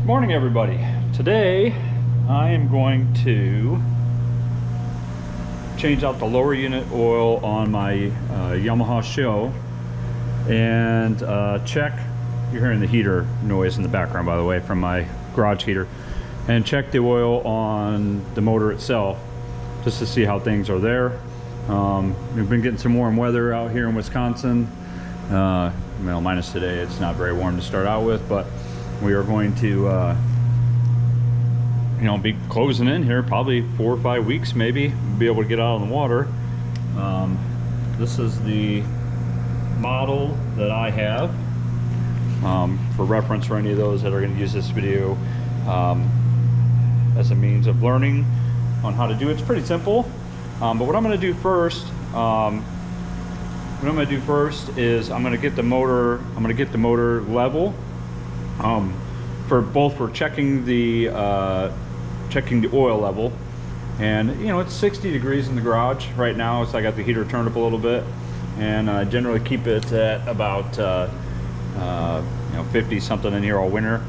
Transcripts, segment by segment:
Morning, everybody. Today I am going to change out the lower unit oil on my Yamaha Sho and check. You're hearing the heater noise in the background, by the way, from my garage heater, and check the oil on the motor itself just to see how things are there. We've been getting some warm weather out here in Wisconsin. Well, minus today, it's not very warm to start out with, but we are going to be closing in here probably 4 or 5 weeks, maybe be able to get out on the water. This is the model that I have, for reference for any of those that are going to use this video as a means of learning on how to do it. It's pretty simple, but what I'm going to do first, is I'm going to get the motor level, for checking the oil level. And it's 60 degrees in the garage right now, so I got the heater turned up a little bit, and I generally keep it at about 50 something in here all winter.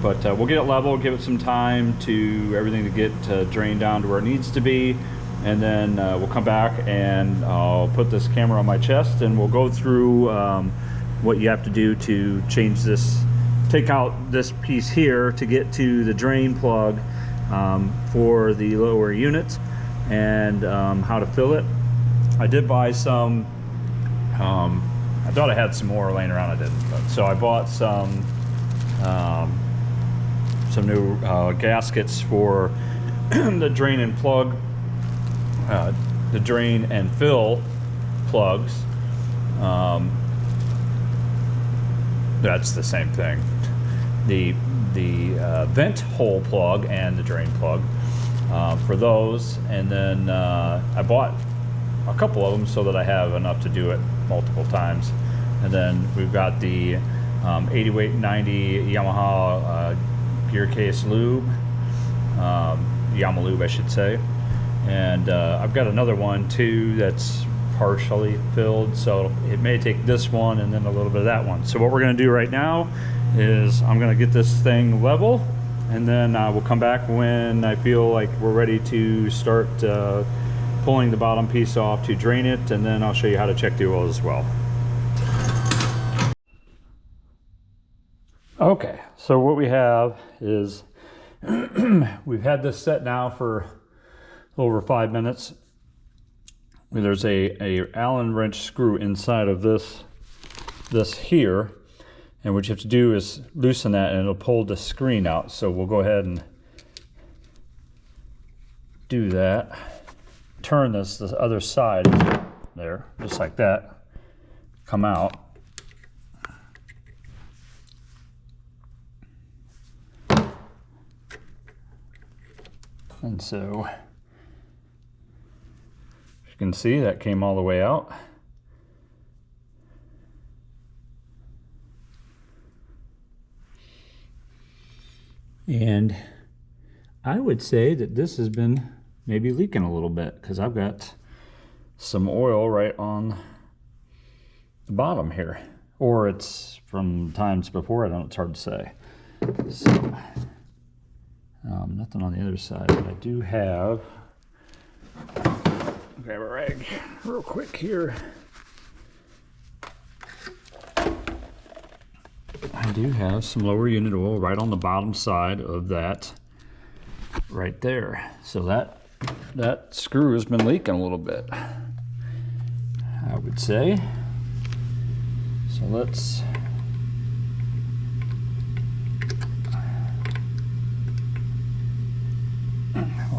But we'll get it level, give it some time to everything to get drained down to where it needs to be, and then we'll come back and I'll put this camera on my chest and we'll go through what you have to do to change this, take out this piece here to get to the drain plug for the lower unit, and how to fill it. I did buy some, I thought I had some more laying around, I didn't, but, so I bought some new gaskets for the drain and plug, the drain and fill plugs. That's the same thing. The vent hole plug and the drain plug for those, and then I bought a couple of them so that I have enough to do it multiple times. And then we've got the 80 weight 90 Yamaha Gearcase lube, Yamaha lube I should say, and I've got another one too that's partially filled, so it may take this one and then a little bit of that one. So what we're going to do right now is I'm going to get this thing level, and then we'll come back when I feel like we're ready to start pulling the bottom piece off to drain it, and then I'll show you how to check the oil as well. Okay, so what we have is we've had this set now for over 5 minutes. There's a Allen wrench screw inside of this here, and what you have to do is loosen that and it'll pull the screen out. So we'll go ahead and do that. Turn this other side there, just like that, come out. And so you can see that came all the way out. And I would say that this has been maybe leaking a little bit, because I've got some oil right on the bottom here, or it's from times before, I don't know, it's hard to say. So nothing on the other side, but I do have, grab a rag real quick here. I do have some lower unit oil right on the bottom side of that right there. So that screw has been leaking a little bit, I would say. So let's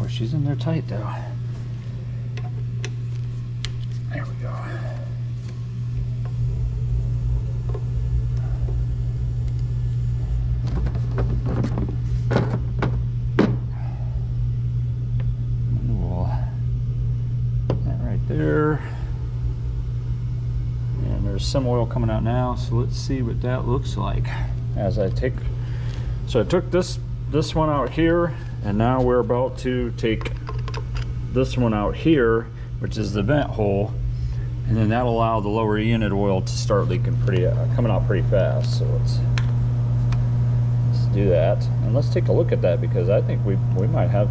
she's in there tight though. There we go. That right there. And there's some oil coming out now, so let's see what that looks like as I take. So I took this one out here, and now we're about to take this one out here, which is the vent hole, and then that'll allow the lower unit oil to start leaking coming out pretty fast. So let's do that, and let's take a look at that, because I think we might have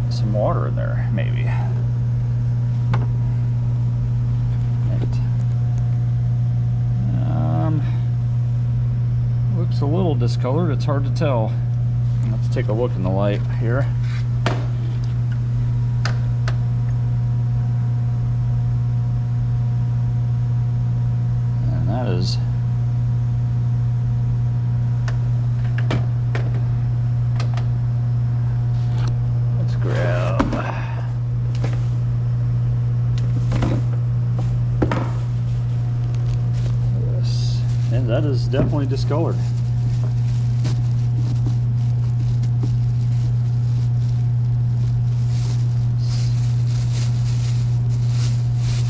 some water in there, maybe. Looks a little discolored. It's hard to tell. Let's take a look in the light here. And that is that is definitely discolored. Get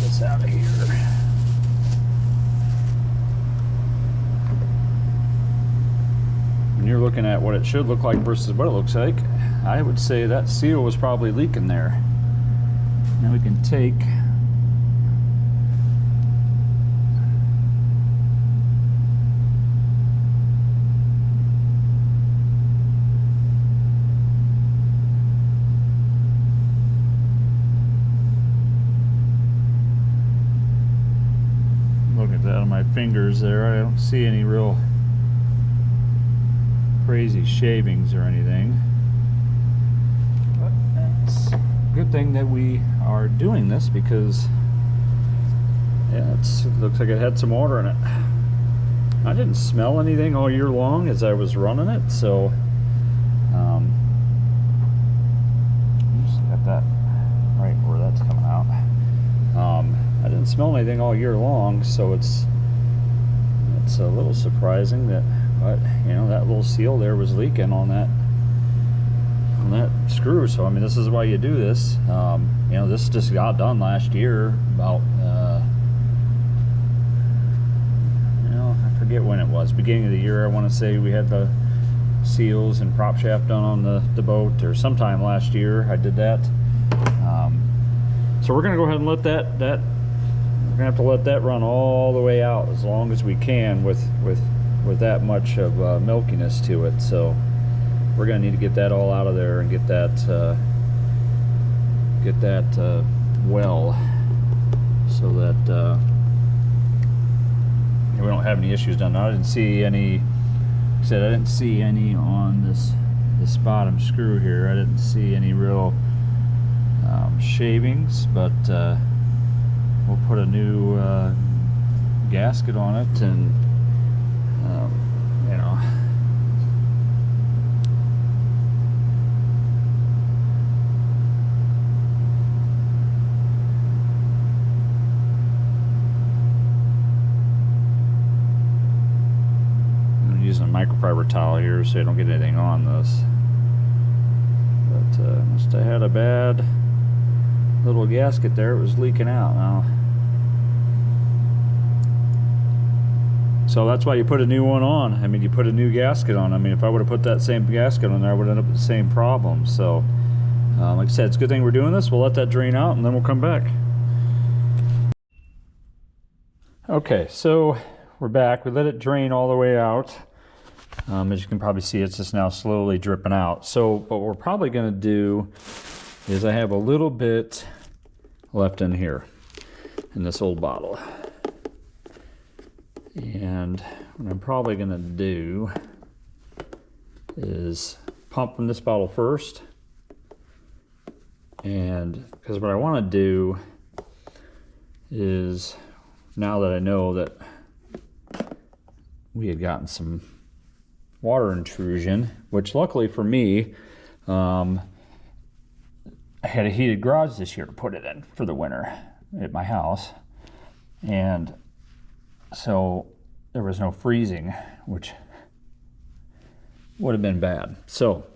this out of here. When you're looking at what it should look like versus what it looks like, I would say that seal was probably leaking there. Now we can take out of my fingers there. I don't see any real crazy shavings or anything, but it's a good thing that we are doing this, because yeah, it looks like it had some water in it. I didn't smell anything all year long as I was running it, so just got that right where that's coming out. I didn't smell anything all year long, so it's a little surprising that, but you know, that little seal there was leaking on that screw. So I mean, this is why you do this. You know, this just got done last year, about you know, I forget when it was, beginning of the year. I want to say we had the seals and prop shaft done on the boat, or sometime last year I did that. So we're gonna go ahead and let that we're gonna have to let that run all the way out as long as we can with that much of milkiness to it. So we're gonna need to get that all out of there and get that well, so that we don't have any issues done. I didn't see any. Like I said, I didn't see any on this bottom screw here. I didn't see any real shavings, but we'll put a new gasket on it, and you know, I'm using a microfiber towel here so you don't get anything on this, but must have had a bad little gasket there. It was leaking out now. So that's why you put a new one on. I mean, you put a new gasket on. I mean, if I would have put that same gasket on there, I would end up with the same problem. So like I said, it's a good thing we're doing this. We'll let that drain out and then we'll come back. Okay, so we're back. We let it drain all the way out. As you can probably see, it's just now slowly dripping out. So what we're probably going to do is, I have a little bit left in here in this old bottle, and what I'm probably going to do is pump from this bottle first, and because what I want to do is, now that I know that we had gotten some water intrusion, which luckily for me, I had a heated garage this year to put it in for the winter at my house, and so there was no freezing, which would have been bad. So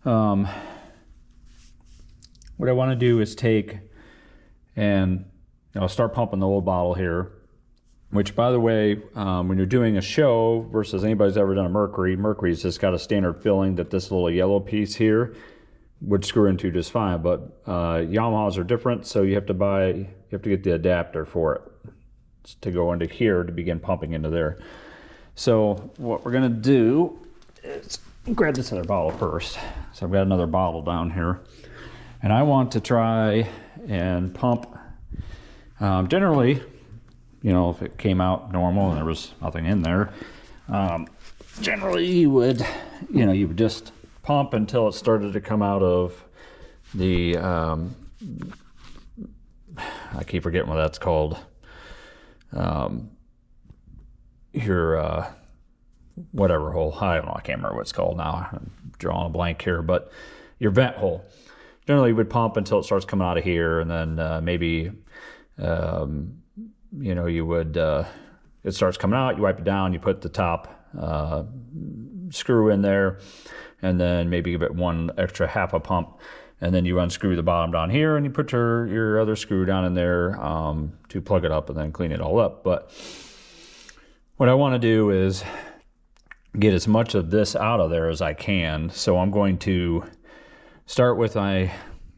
what I want to do is take and start pumping the old bottle here, which, by the way, when you're doing a show versus anybody's ever done a Mercury's just got a standard filling that this little yellow piece here would screw into just fine, but Yamahas are different, so you have to get the adapter for it to go into here to begin pumping into there. So what we're gonna do is grab this other bottle first. So I've got another bottle down here, and I want to try and pump. Generally, you know, if it came out normal and there was nothing in there, generally you would just pump until it started to come out of the, I keep forgetting what that's called. Your, whatever hole, I don't know, I can't remember what it's called now. I'm drawing a blank here, but your vent hole. Generally you would pump until it starts coming out of here, and then maybe, you know, you would, it starts coming out, you wipe it down, you put the top screw in there, and then maybe give it one extra half a pump, and then you unscrew the bottom down here, and you put your other screw down in there to plug it up and then clean it all up. But what I want to do is get as much of this out of there as I can. So I'm going to start with my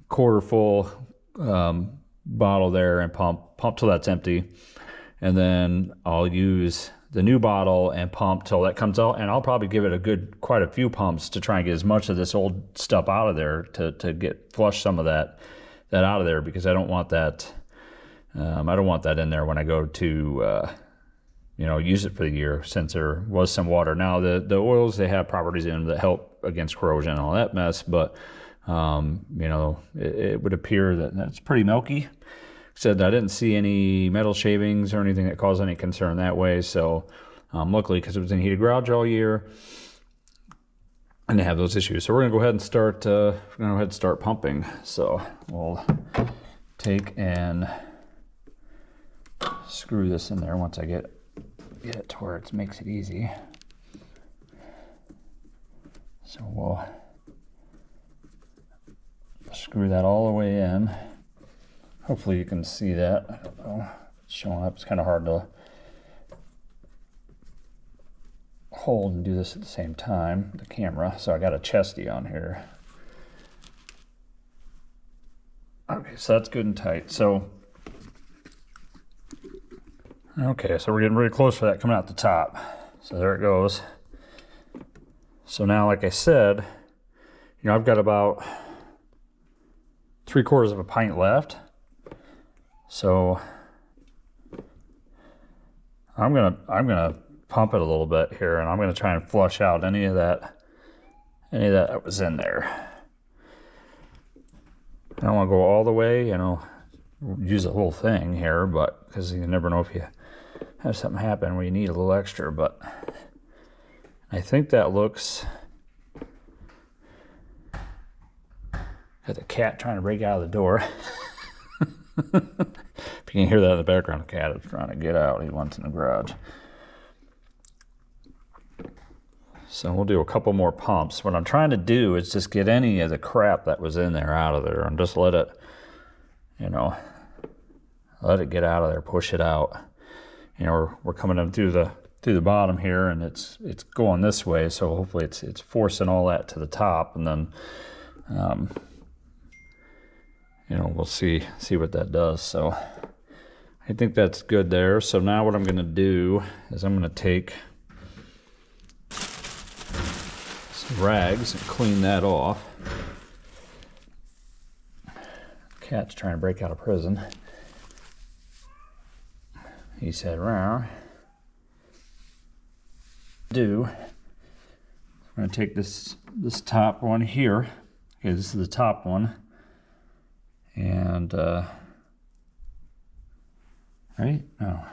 quarter full bottle there and pump till that's empty, and then I'll use the new bottle and pump till that comes out, and I'll probably give it quite a few pumps to try and get as much of this old stuff out of there to get flush some of that out of there, because I don't want that in there when I go to you know, use it for the year, since there was some water. Now the oils, they have properties in them that help against corrosion and all that mess, but you know, it would appear that that's pretty milky. Said I didn't see any metal shavings or anything that caused any concern that way. So luckily, because it was in heated garage all year, I didn't have those issues. So we're gonna go ahead and start pumping. So we'll take and screw this in there once I get it to where it makes it easy. So we'll screw that all the way in. Hopefully you can see that. I don't know. It's showing up. It's kind of hard to hold and do this at the same time, the camera. So I got a chesty on here. Okay, so that's good and tight. So, okay, so we're getting really close for that coming out the top. So there it goes. So now, like I said, you know, I've got about 3/4 of a pint left. So I'm gonna pump it a little bit here, and I'm gonna try and flush out any of that was in there. I don't want to go all the way, you know, use the whole thing here, but because you never know if you have something happen where you need a little extra. But I think that looks. Got the cat trying to break out of the door. If you can hear that in the background, the cat is trying to get out. He wants in the garage. So we'll do a couple more pumps. What I'm trying to do is just get any of the crap that was in there out of there, and just let it, you know, let it get out of there, push it out. You know, we're coming up through the bottom here, and it's going this way, so hopefully it's forcing all that to the top, and then you know, we'll see what that does. So I think that's good there. So now what I'm going to do is I'm going to take some rags and clean that off. Cat's trying to break out of prison. He said, "Rawr." I'm going to take this top one here. Okay, this is the top one. And, right? No.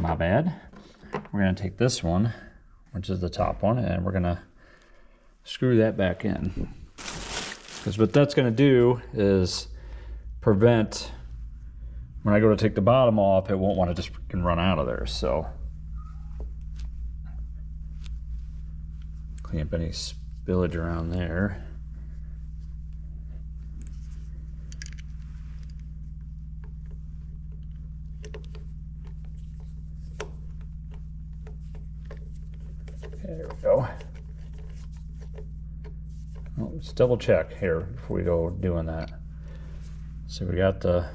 My bad. We're going to take this one, which is the top one, and we're going to screw that back in. Because what that's going to do is prevent, when I go to take the bottom off, it won't want to just freaking run out of there. So, clean up any spillage around there. There we go. Well, let's double check here before we go doing that. So we got the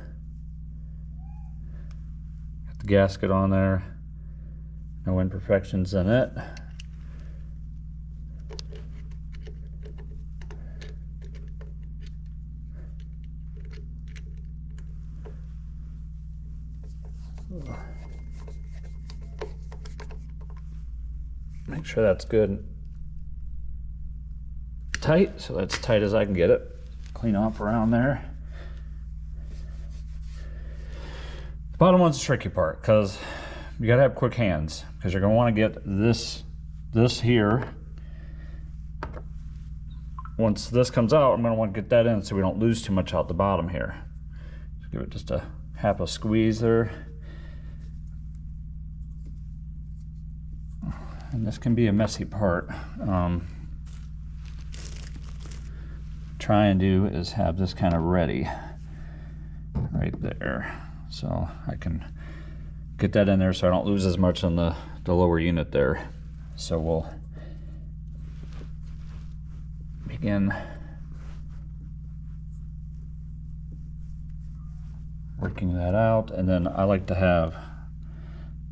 gasket on there. No imperfections in it. Make sure that's good tight, so that's tight as I can get it. Clean off around there. The bottom one's the tricky part, because you gotta have quick hands, because you're gonna want to get this here. Once this comes out, I'm gonna want to get that in so we don't lose too much out the bottom here. So give it just a half a squeeze there. And this can be a messy part. Try and do is have this kind of ready right there, so I can get that in there so I don't lose as much on the lower unit there. So we'll begin working that out, and then I like to have,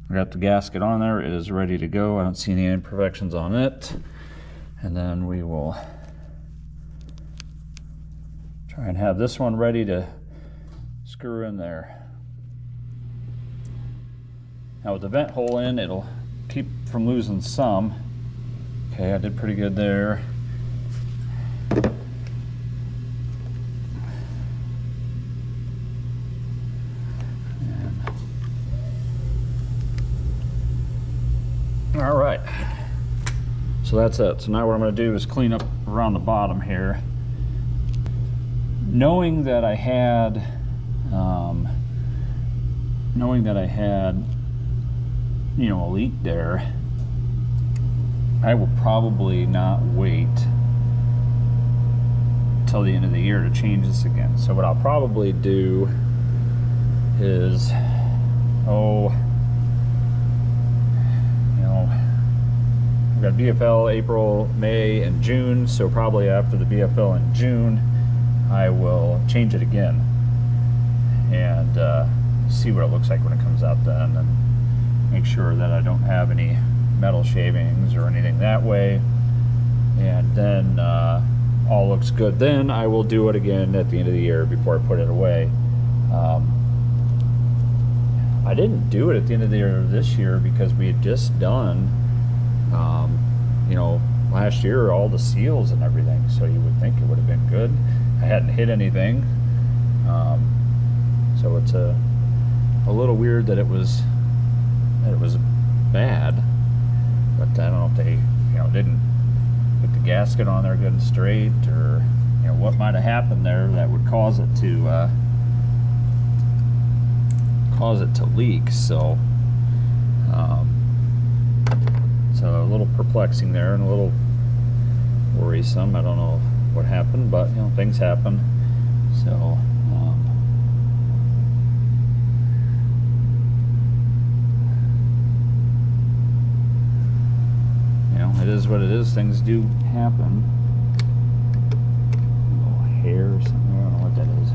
I got the gasket on there, it is ready to go. I don't see any imperfections on it. And then we will try and have this one ready to screw in there. Now with the vent hole in, it'll keep from losing some. Okay, I did pretty good there. All right, so that's it. So now what I'm going to do is clean up around the bottom here. Knowing that I had, you know, a leak there, I will probably not wait till the end of the year to change this again. So what I'll probably do is, we've got BFL April, May, and June, so probably after the BFL in June, I will change it again and see what it looks like when it comes out then, and make sure that I don't have any metal shavings or anything that way. And then all looks good. Then I will do it again at the end of the year before I put it away. I didn't do it at the end of the year this year because we had just done you know, last year all the seals and everything, so you would think it would have been good. I hadn't hit anything, so it's a little weird that it was bad. But I don't know if they, you know, didn't put the gasket on there good and straight, or you know what might have happened there that would cause it to leak. So so a little perplexing there and a little worrisome. I don't know what happened, but you know, things happen. So you know, it is what it is. Things do happen. A little hair or something, I don't know what that is.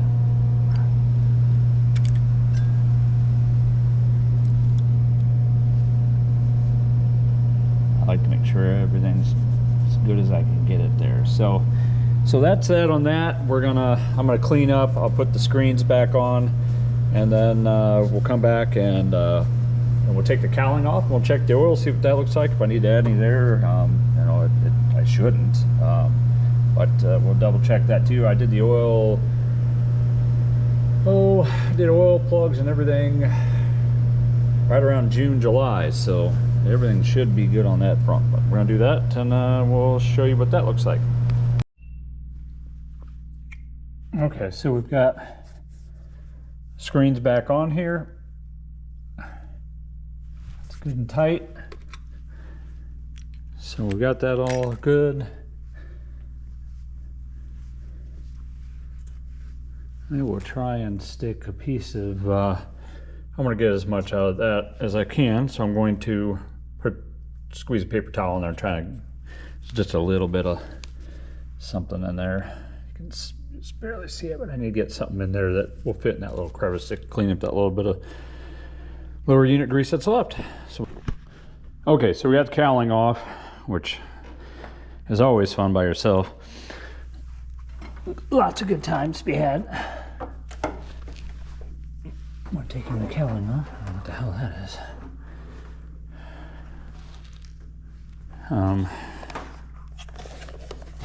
I like to make sure everything's as good as I can get it there. So that's it on that. I'm gonna clean up. I'll put the screens back on, and then we'll come back and we'll take the cowling off and we'll check the oil, see what that looks like. If I need to add any there, you know, I shouldn't, but we'll double check that too. I did the oil. I did oil plugs and everything right around June, July. So everything should be good on that front, but we're gonna do that and we'll show you what that looks like. Okay, so we've got screens back on here. It's good and tight. So we got that all good. I will try and stick a piece of, I'm gonna get as much out of that as I can, so I'm going to squeeze a paper towel in there and try to, just a little bit of something in there. You can just barely see it, but I need to get something in there that will fit in that little crevice to clean up that little bit of lower unit grease that's left. So, Okay, so we got the cowling off, which is always fun by yourself. Lots of good times to be had. We're taking the cowling off. I don't know what the hell that is.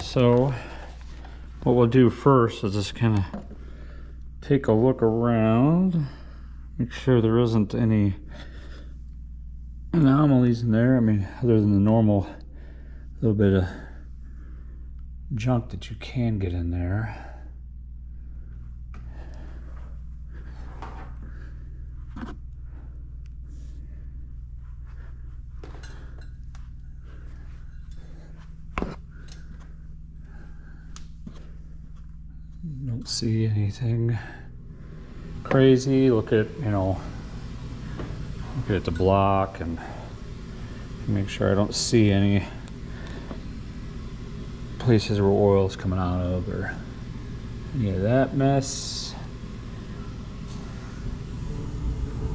So what we'll do first is just kind of take a look around, make sure there isn't any anomalies in there. I mean, other than the normal little bit of junk that you can get in there. Don't see anything crazy. Look at, look at the block and make sure I don't see any places where oil is coming out of or any of that mess.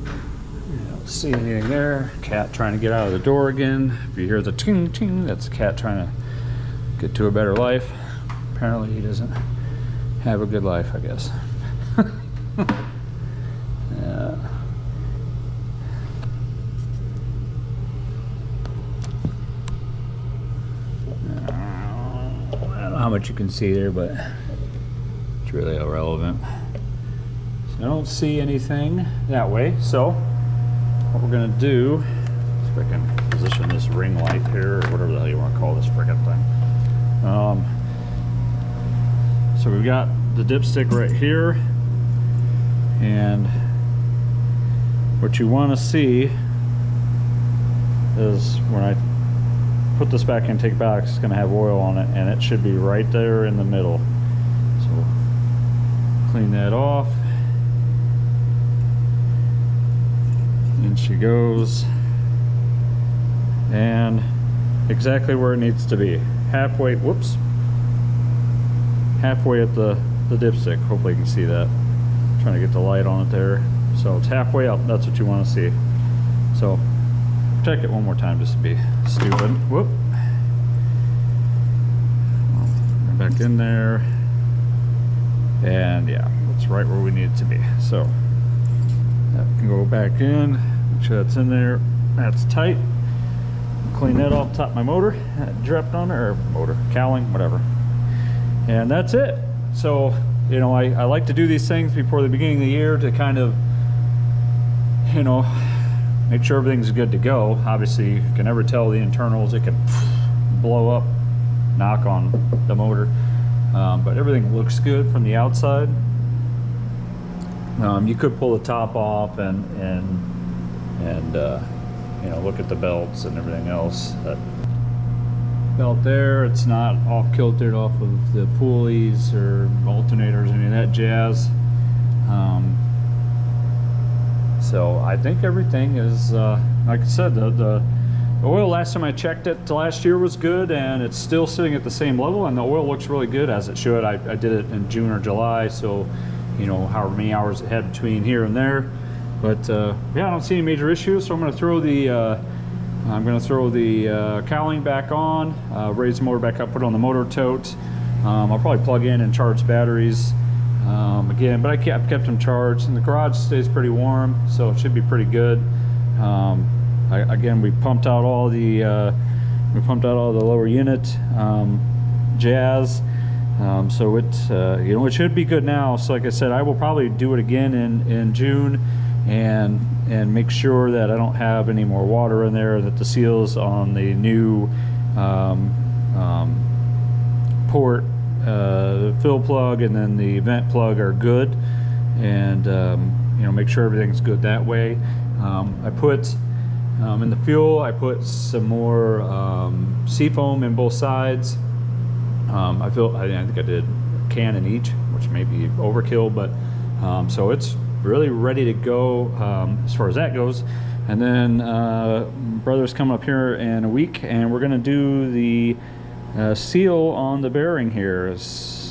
I don't see anything there. Cat trying to get out of the door again. If you hear the ting ting, that's the cat trying to get to a better life. Apparently he doesn't have a good life, I guess. Yeah. I don't know how much you can see there, but it's really irrelevant. So I don't see anything that way. So what we're gonna do, see if I can position this ring light here, or whatever the hell you want to call this frickin' thing. So we've got the dipstick right here, and what you want to see is when I put this back in, take it back, it's going to have oil on it, and it should be right there in the middle. So clean that off. In she goes, and exactly where it needs to be. Halfway, whoops, halfway at the dipstick. Hopefully you can see that. I'm trying to get the light on it there. So it's halfway up. That's what you want to see. So check it one more time just to be stupid. Whoop. Back in there. And yeah, it's right where we need it to be. So that can go back in. Make sure that's in there. That's tight. Clean that off top of my motor. That dripped on there, or motor, cowling, whatever. And that's it. So, I like to do these things before the beginning of the year to kind of, make sure everything's good to go. Obviously, you can never tell the internals. It can blow up, knock on the motor. But everything looks good from the outside. You could pull the top off and look at the belts and everything else. That belt there, it's not off kiltered off of the pulleys or alternators, any of that jazz. So I think everything is, like I said, the oil last time I checked it last year was good, and it's still sitting at the same level, and the oil looks really good as it should. I did it in June or July, so however many hours it had between here and there. But yeah, I don't see any major issues, so I'm going to throw the cowling back on, raise the motor back up, put it on the motor tote. I'll probably plug in and charge batteries again, but I've kept them charged, and the garage stays pretty warm, so it should be pretty good. Again, we pumped out all the lower unit jazz, so it should be good now. So like I said, I will probably do it again in June and make sure that I don't have any more water in there, that the seals on the new port fill plug and then the vent plug are good, and make sure everything's good that way. I put in the fuel, I put some more seafoam in both sides. I think I did a can in each, which may be overkill, but so it's really ready to go as far as that goes. And then brother's coming up here in a week, and we're gonna do the seal on the bearing here.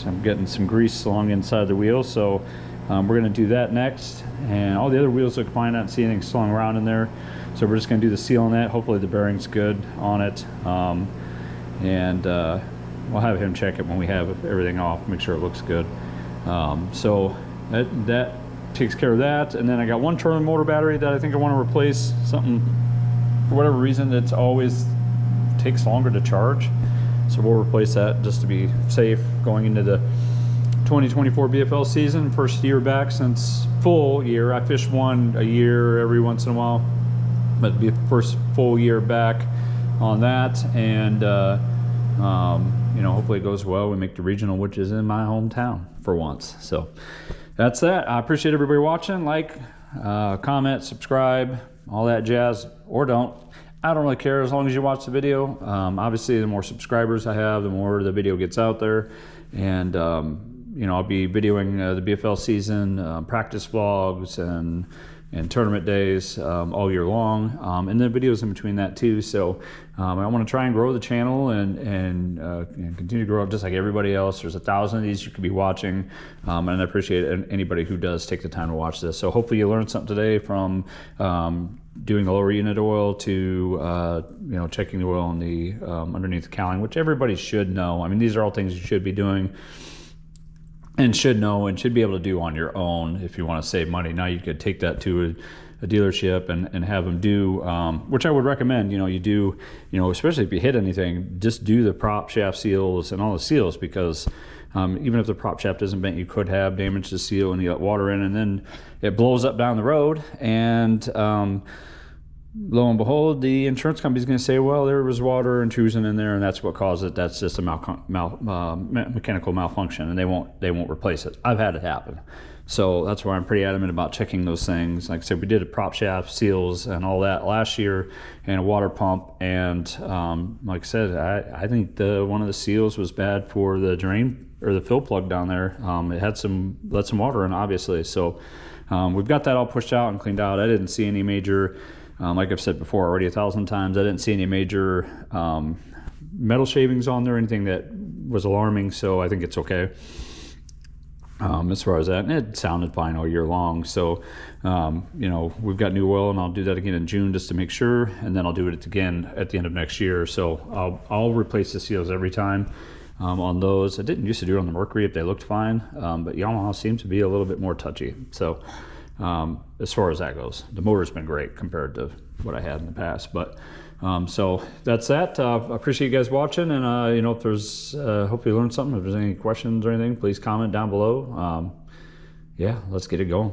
I'm getting some grease along inside the wheel, so we're gonna do that next. And all the other wheels look fine. I don't see anything slung around in there. So we're just going to do the seal on that. Hopefully the bearing's good on it. We'll have him check it when we have everything off, make sure it looks good. So that takes care of that. And then I got one Trolling motor battery that I think I want to replace. Something, for whatever reason, it's always takes longer to charge. So we'll replace that just to be safe going into the 2024 BFL season. First year back since full year. I fish one a year every once in a while, but it'll be the first full year back on that. And you know, hopefully it goes well. We make the regional, which is in my hometown for once. So that's that. I appreciate everybody watching. Like, comment, subscribe, all that jazz, or don't. I don't really care as long as you watch the video. Obviously, the more subscribers I have, the more the video gets out there. And you know, I'll be videoing the BFL season, practice vlogs, and tournament days all year long, and then videos in between that too. So I want to try and grow the channel and continue to grow up just like everybody else. There's 1,000 of these you could be watching, and I appreciate anybody who does take the time to watch this. So hopefully you learned something today, from doing the lower unit oil to you know, checking the oil on the underneath the cowling, which everybody should know. I mean, these are all things you should be doing and should know and should be able to do on your own if you want to save money. Now you could take that to a dealership and have them do, which I would recommend. You know, you do, you know, especially if you hit anything, just do the prop shaft seals and all the seals, because even if the prop shaft isn't bent, you could have damage to the seal and you got water in, and then it blows up down the road, and lo and behold, the insurance company's going to say, well, there was water intrusion in there, and that's what caused it. That's just a mechanical malfunction, and they won't replace it. I've had it happen. So that's why I'm pretty adamant about checking those things. Like I said, we did a prop shaft, seals, and all that last year, and a water pump. And like I said, I think one of the seals was bad for the drain or the fill plug down there. It had let some water in, obviously. So we've got that all pushed out and cleaned out. I didn't see any major, like I've said before already 1,000 times, I didn't see any major metal shavings on there, anything that was alarming. So I think it's okay. As far as that, and it sounded fine all year long. So you know, we've got new oil, and I'll do that again in June just to make sure, and then I'll do it again at the end of next year. So I'll replace the seals every time on those. I didn't used to do it on the Mercury if they looked fine, but Yamaha seems to be a little bit more touchy. So as far as that goes, the motor's been great compared to what I had in the past. But so that's that. I appreciate you guys watching, and you know, if there's hope you learned something. If there's any questions or anything, please comment down below. Yeah, let's get it going.